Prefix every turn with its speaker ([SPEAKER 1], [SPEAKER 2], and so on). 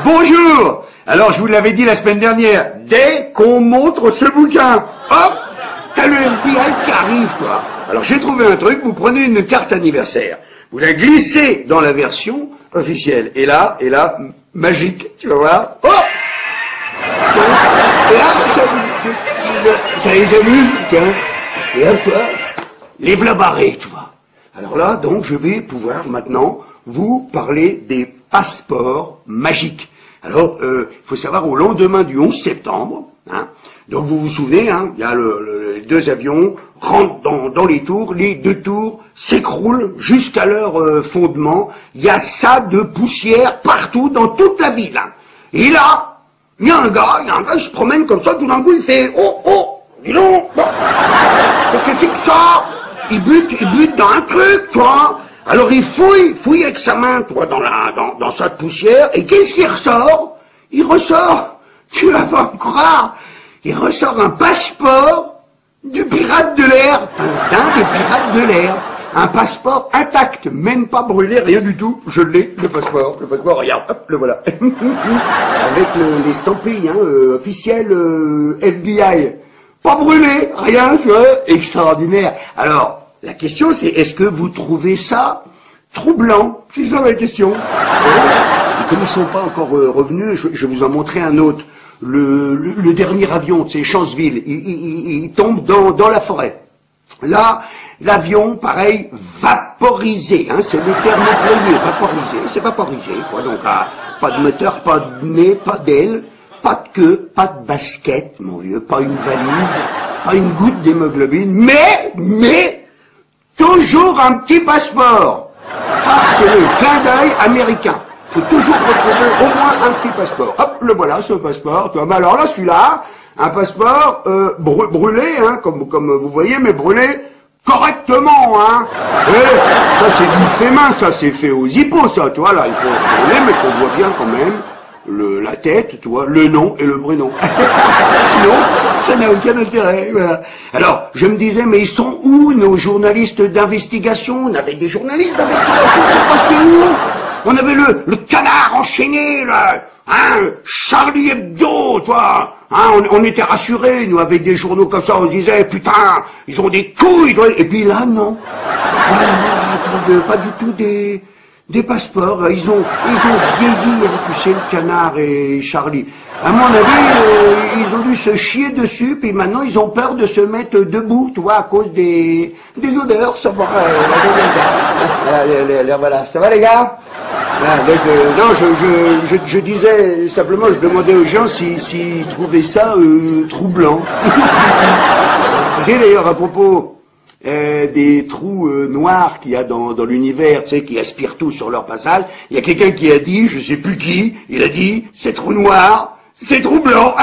[SPEAKER 1] Bonjour. Alors, je vous l'avais dit la semaine dernière, dès qu'on montre ce bouquin, hop, t'as le FBI qui arrive, quoi. Alors, j'ai trouvé un truc, vous prenez une carte anniversaire, vous la glissez dans la version officielle, et là, magique, tu vas voir, hop. Et là, ça les amuse, tiens. Et hop, les v'là barrés, tu vois. Alors là, donc, je vais pouvoir maintenant vous parler des passeports magiques. Alors, il faut savoir, au lendemain du 11 septembre, hein, donc vous vous souvenez, hein, il y a les deux avions rentrent dans les tours, les deux tours s'écroulent jusqu'à leur fondement. Il y a ça de poussière partout dans toute la ville. Hein. Et là, il y a un gars, il se promène comme ça, tout d'un coup, il fait « Oh, dis donc, qu'est-ce que c'est que ça ?» Il bute dans un truc, tu vois. Alors il fouille avec sa main, tu vois, dans sa poussière, et qu'est-ce qu'il ressort? Il ressort, tu vas pas me croire, il ressort un passeport du pirate de l'air, d'un des pirates de l'air. Un passeport intact, même pas brûlé, rien du tout. Je l'ai, le passeport, regarde, hop, le voilà. Avec l'estampille, officielle FBI. Pas brûlé, rien, tu vois, extraordinaire. Alors, la question c'est, est-ce que vous trouvez ça troublant? C'est ça ma question. Comme ils ne sont pas encore revenus, je vais vous en montrer un autre. Le dernier avion, c'est Chanceville, il tombe dans la forêt. Là, l'avion, pareil, vaporisé, hein, c'est le terme employé, vaporisé, c'est vaporisé, quoi, donc pas de moteur, pas de nez, pas d'aile, pas de queue, pas de basket, mon vieux, pas une valise, pas une goutte d'hémoglobine, mais, toujours un petit passeport. Ça, c'est le clin d'œil américain. Faut toujours retrouver au moins un petit passeport. Hop, le voilà, ce passeport, tu vois, mais alors là, celui-là, un passeport brûlé, hein, comme vous voyez, mais brûlé correctement, hein. Et ça c'est du fait main, ça c'est fait aux hippos, ça, tu vois, là, il faut brûler, mais qu'on voit bien quand même la tête, tu vois, le nom et le prénom. Sinon, ça n'a aucun intérêt, voilà. Alors, je me disais, mais ils sont où nos journalistes d'investigation? On avait des journalistes d'investigation, c'est passé où? On avait le canard enchaîné, là, hein, Charlie Hebdo, tu vois, hein, on était rassurés, nous, avec des journaux comme ça, on se disait, putain, ils ont des couilles, et puis là, non. Là, pas du tout des passeports, ils ont vieilli, hein, tu sais, le canard et Charlie. À mon avis, ils ont dû se chier dessus, puis maintenant, ils ont peur de se mettre debout, tu vois, à cause des odeurs, ça va, voilà, ça va les gars? Non, je disais simplement, je demandais aux gens s'ils trouvaient ça troublant. Tu sais d'ailleurs à propos des trous noirs qu'il y a dans l'univers, tu sais, qui aspirent tout sur leur passage, il y a quelqu'un qui a dit, je sais plus qui, il a dit, ces trous noirs, c'est troublant.